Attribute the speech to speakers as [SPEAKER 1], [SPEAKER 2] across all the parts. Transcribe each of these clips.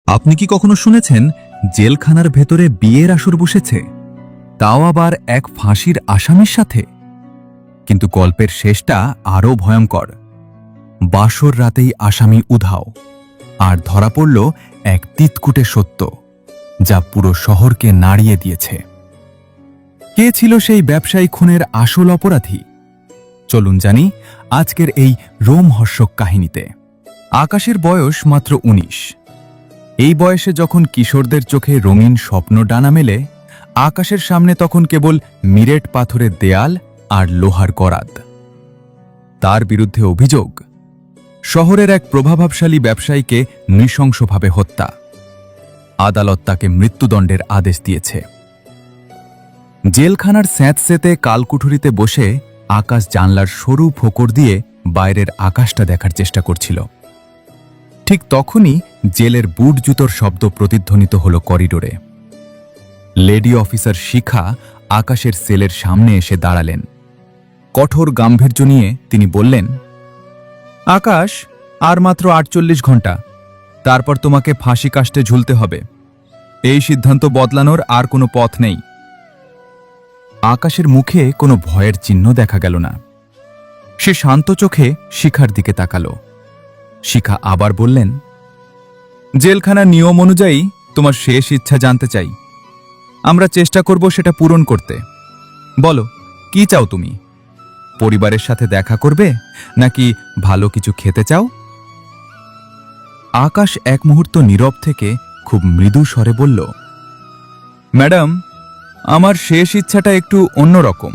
[SPEAKER 1] আপনি কি কখনো শুনেছেন জেলখানার ভেতরে বিয়ের আসর বসেছে, তাও আবার এক ফাঁসির আসামির সাথে? কিন্তু গল্পের শেষটা আরও ভয়ঙ্কর। বাসর রাতেই আসামি উধাও, আর ধরা পড়ল এক তিতকুটে সত্য, যা পুরো শহরকে নাড়িয়ে দিয়েছে। কে ছিল সেই ব্যবসায়ী খুনের আসল অপরাধী? চলুন জানি আজকের এই রোমহর্ষক কাহিনীতে। আকাশের বয়স মাত্র ১৯। এই বয়সে যখন কিশোরদের চোখে রঙিন স্বপ্ন ডানা মেলে, আকাশের সামনে তখন কেবল মিরেট পাথরের দেয়াল আর লোহার করাত। তার বিরুদ্ধে অভিযোগ, শহরের এক প্রভাবশালী ব্যবসায়ীকে নৃশংসভাবে হত্যা। আদালত তাকে মৃত্যুদণ্ডের আদেশ দিয়েছে। জেলখানার স্যাঁতসেঁতে কালকুঠুরিতে বসে আকাশ জানলার সরু ফোকর দিয়ে বাইরের আকাশটা দেখার চেষ্টা করছিল। ঠিক তখনই জেলের বুট জুতোর শব্দ প্রতিধ্বনিত হল করিডোরে। লেডি অফিসার শিখা আকাশের সেলের সামনে এসে দাঁড়ালেন। কঠোর গাম্ভীর্য নিয়ে তিনি বললেন, আকাশ, আর মাত্র ৪৮ ঘন্টা, তারপর তোমাকে ফাঁসি কাস্টে ঝুলতে হবে। এই সিদ্ধান্ত বদলানোর আর কোনো পথ নেই। আকাশের মুখে কোনো ভয়ের চিহ্ন দেখা গেল না। সে শান্ত চোখে শিখার দিকে তাকালো। শিখা আবার বললেন, জেলখানার নিয়ম অনুযায়ী তোমার শেষ ইচ্ছা জানতে চাই। আমরা চেষ্টা করব সেটা পূরণ করতে। বলো, কি চাও তুমি? পরিবারের সাথে দেখা করবে, নাকি ভালো কিছু খেতে চাও? আকাশ এক মুহূর্ত নীরব থেকে খুব মৃদু স্বরে বলল, ম্যাডাম, আমার শেষ ইচ্ছাটা একটু অন্যরকম।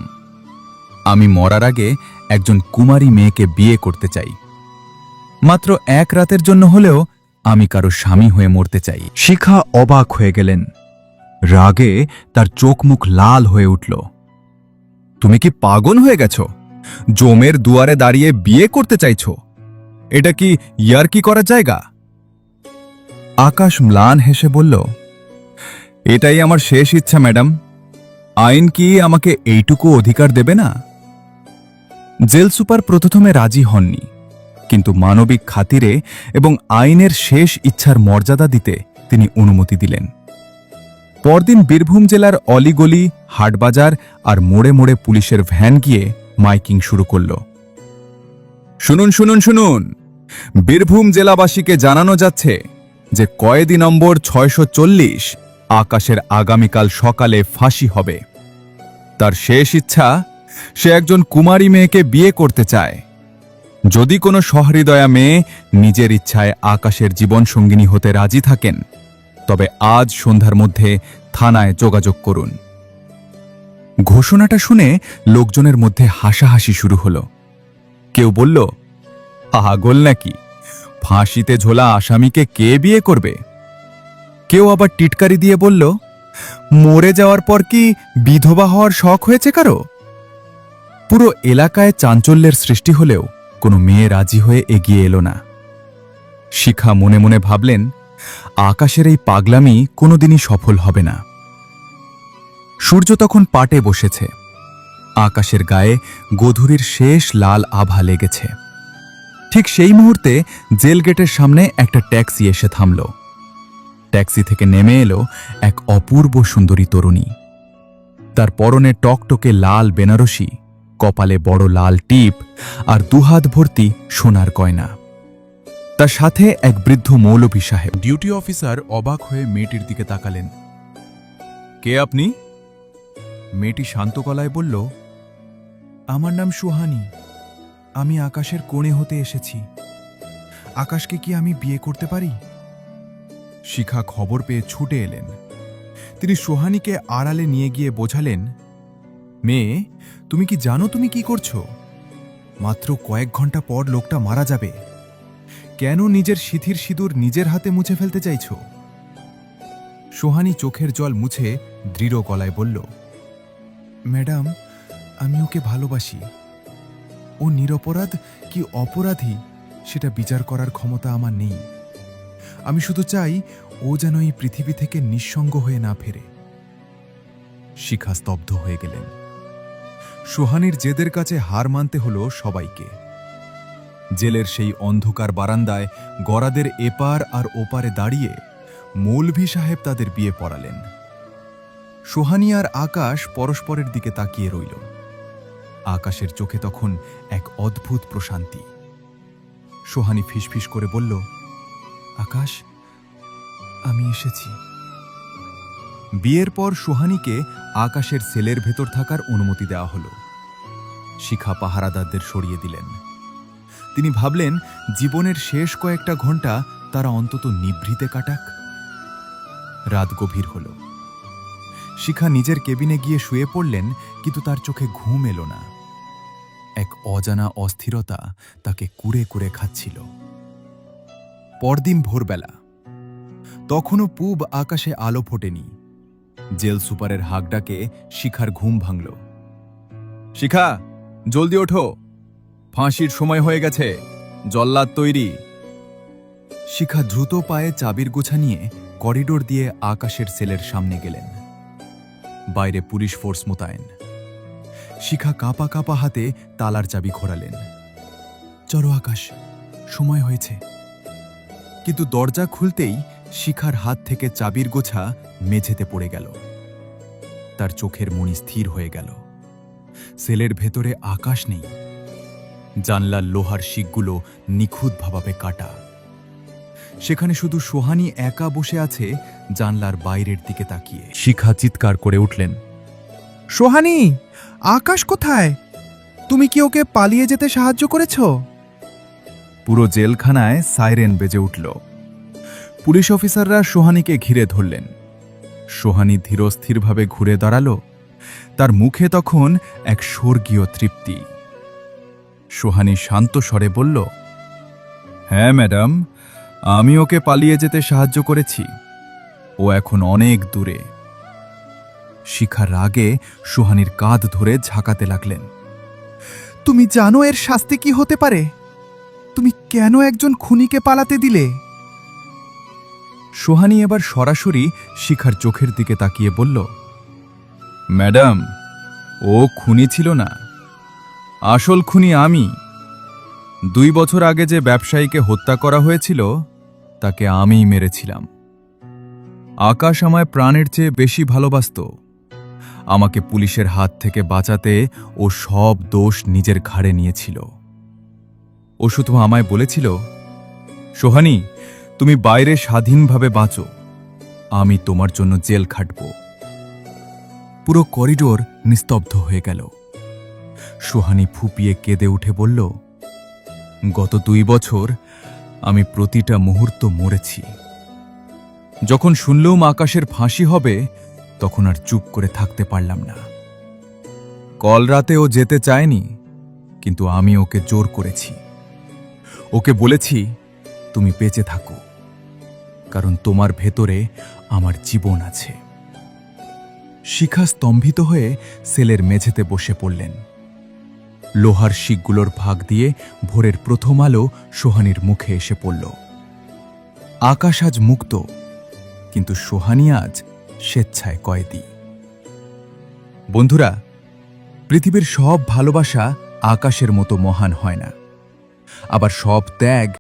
[SPEAKER 1] আমি মরার আগে একজন কুমারী মেয়েকে বিয়ে করতে চাই। মাত্র এক রাতের জন্য হলেও আমি কারো স্বামী হয়ে মরতে চাই। শিখা অবাক হয়ে গেলেন। রাগে তার চোখ মুখ লাল হয়ে উঠল। তুমি কি পাগল হয়ে গেছ? জমের দুয়ারে দাঁড়িয়ে বিয়ে করতে চাইছ? এটা কি ইয়ার্কি করার জায়গা? আকাশ ম্লান হেসে বলল, এটাই আমার শেষ ইচ্ছা ম্যাডাম। আইন কি আমাকে এইটুকু অধিকার দেবে না? জেল সুপার প্রথমে রাজি হননি, কিন্তু মানবিক খাতিরে এবং আইনের শেষ ইচ্ছার মর্যাদা দিতে তিনি অনুমতি দিলেন। পরদিন বীরভূম জেলার অলিগলি, হাটবাজার আর মোড়ে মোড়ে পুলিশের ভ্যান গিয়ে মাইকিং শুরু করল। শুনুন শুনুন শুনুন, বীরভূম জেলাবাসীকে জানানো যাচ্ছে যে কয়েদি নম্বর ৬৪০ আকাশের আগামীকাল সকালে ফাঁসি হবে। তার শেষ ইচ্ছা, সে একজন কুমারী মেয়েকে বিয়ে করতে চায়। যদি কোনো সহৃদয়া মেয়ে নিজের ইচ্ছায় আকাশের জীবনসঙ্গিনী হতে রাজি থাকেন, তবে আজ সন্ধ্যার মধ্যে থানায় যোগাযোগ করুন। ঘোষণাটা শুনে লোকজনের মধ্যে হাসাহাসি শুরু হলো। কেউ বলল, পাগল নাকি? ফাঁসিতে ঝোলা আসামিকে কে বিয়ে করবে? কেউ আবার টিটকারি দিয়ে বলল, মরে যাওয়ার পর কি বিধবা হওয়ার শখ হয়েছে কারো? পুরো এলাকায় চাঞ্চল্যের সৃষ্টি হলেও কোনো মেয়ে রাজি হয়ে এগিয়ে এলো না। শিখা মনে মনে ভাবলেন, আকাশের এই পাগলামি কোনোদিনই সফল হবে না। সূর্য তখন পাটে বসেছে। আকাশের গায়ে গোধূলির শেষ লাল আভা লেগেছে। ঠিক সেই মুহূর্তে জেল গেটের সামনে একটা ট্যাক্সি এসে থামল। ট্যাক্সি থেকে নেমে এলো এক অপূর্ব সুন্দরী তরুণী। তার পরনে টকটকে লাল বেনারসি, কপালে বড় লাল টিপ আর দুহাত ভর্তি সোনার গয়না। তার সাথে এক বৃদ্ধ মৌলভী সাহেব। ডিউটি অফিসার অবাক হয়ে মেয়েটির দিকে তাকালেন। কে আপনি? মেয়েটি শান্ত গলায় বলল, আমার নাম সুহানি। আমি আকাশের কোণে হতে এসেছি। আকাশকে কি আমি বিয়ে করতে পারি? শিখা খবর পেয়ে ছুটে এলেন। তিনি সোহানিকে আড়ালে নিয়ে গিয়ে বোঝালেন, মেয়ে, তুমি কি জানো তুমি কি করছো? মাত্র কয়েক ঘন্টা পর লোকটা মারা যাবে। কেন নিজের সিঁথির সিঁদুর নিজের হাতে মুছে ফেলতে চাইছ? সোহানি চোখের জল মুছে দৃঢ় গলায় বলল, ম্যাডাম, আমি ওকে ভালোবাসি। ও নিরপরাধ কি অপরাধী সেটা বিচার করার ক্ষমতা আমার নেই। আমি শুধু চাই ও যেন এই পৃথিবী থেকে নিঃসঙ্গ হয়ে না ফেরে। শিখা স্তব্ধ হয়ে গেলেন। সোহানির জেদের কাছে হার মানতে হলো সবাইকে। জেলের সেই অন্ধকার বারান্দায় গরাদের এপার আর ওপারে দাঁড়িয়ে মৌলভী সাহেব তাদের বিয়ে পড়ালেন। সোহানী আর আকাশ পরস্পরের দিকে তাকিয়ে রইল। আকাশের চোখে তখন এক অদ্ভুত প্রশান্তি। সোহানী ফিসফিস করে বলল, আকাশ, আমি এসেছি। বিয়ের পর সোহানীকে আকাশের সেলের ভেতর থাকার অনুমতি দেওয়া হল। শিখা পাহারাদারদের সরিয়ে দিলেন। তিনি ভাবলেন জীবনের শেষ কয়েকটা ঘন্টা তারা অন্তত নিভৃতে কাটাক। রাত গভীর হল। শিখা নিজের কেবিনে গিয়ে শুয়ে পড়লেন, কিন্তু তার চোখে ঘুম এলো না। এক অজানা অস্থিরতা তাকে কুরে কুরে খাচ্ছিল। পরদিন ভোরবেলা। তখনও পূব আকাশে আলো ফোটেনি। জেল সুপারের হাঁক ডাকে শিখার ঘুম ভাঙল। শিখা, জলদি ওঠো, ফাঁসির সময় হয়ে গেছে, জল্লাদ তৈরি। শিখা দ্রুত পায়ে চাবির গোছা নিয়ে করিডোর দিয়ে আকাশের সেলের সামনে গেলেন। বাইরে পুলিশ ফোর্স মোতায়েন। শিখা কাঁপা কাঁপা হাতে তালার চাবি ঘোরালেন। চলো আকাশ, সময় হয়েছে। কিন্তু দরজা খুলতেই শিখার হাত থেকে চাবির গোছা মেঝেতে পড়ে গেল। তার চোখের মণি স্থির হয়ে গেল। সেলের ভেতরে আকাশ নেই। জানলার লোহার শিকগুলো নিখুঁতভাবে কাটা। সেখানে শুধু সোহানী একা বসে আছে, জানলার বাইরের দিকে তাকিয়ে। শিখা চিৎকার করে উঠলেন,
[SPEAKER 2] সোহানী, আকাশ কোথায়? তুমি কি ওকে পালিয়ে যেতে সাহায্য করেছ?
[SPEAKER 1] পুরো জেলখানায় সাইরেন বেজে উঠল। পুলিশ অফিসাররা সোহানীকে ঘিরে ধরলেন। সোহানী ধীরস্থিরভাবে ঘুরে দাঁড়াল। তার মুখে তখন এক স্বর্গীয় তৃপ্তি। সোহানী শান্ত স্বরে বলল, হ্যাঁ ম্যাডাম, আমি ওকে পালিয়ে যেতে সাহায্য করেছি। ও এখন অনেক দূরে। শিখা রাগে সোহানীর কাঁধ ধরে ঝাঁকাতে লাগলেন।
[SPEAKER 2] তুমি জানো এর শাস্তি কি হতে পারে? তুমি কেন একজন খুনিকে পালাতে দিলে?
[SPEAKER 1] সোহানী এবার সরাসরি শিখার চোখের দিকে তাকিয়ে বলল, ম্যাডাম, ও খুনি ছিল না। আসল খুনি আমি। 2 বছর আগে যে ব্যবসায়ীকে হত্যা করা হয়েছিল, তাকে আমিই মেরেছিলাম। আকাশ আমায় প্রাণের চেয়ে বেশি ভালোবাসত। আমাকে পুলিশের হাত থেকে বাঁচাতে ও সব দোষ নিজের ঘাড়ে নিয়েছিল। ও শুধু আমায় বলেছিল, সোহানী, তুমি বাইরে স্বাধীনভাবে বাঁচো, আমি তোমার জন্য জেল খাটব। পুরো করিডোর নিস্তব্ধ হয়ে গেল। সোহানী ফুপিয়ে কেঁদে উঠে বলল, গত 2 বছর আমি প্রতিটা মুহূর্ত মরেছি। যখন শুনলুম আকাশের ফাঁসি হবে, তখন আর চুপ করে থাকতে পারলাম না। কল রাতে ও যেতে চায়নি, কিন্তু আমি ওকে জোর করেছি। ওকে বলেছি, তুমি বেঁচে থাকো, কারণ তোমার ভেতরে আমার জীবন আছে। শিখা স্তম্ভিত হয়ে সেলের মেঝেতে বসে পড়লেন। লোহার শিকগুলোর ভাগ দিয়ে ভোরের প্রথম আলো সোহানীর মুখে এসে পড়ল। আকাশ আজ মুক্ত, কিন্তু সোহানী আজ স্বেচ্ছায় কয়েদি। বন্ধুরা, পৃথিবীর সব ভালোবাসা আকাশের মতো মহান হয় না, আবার সব ত্যাগ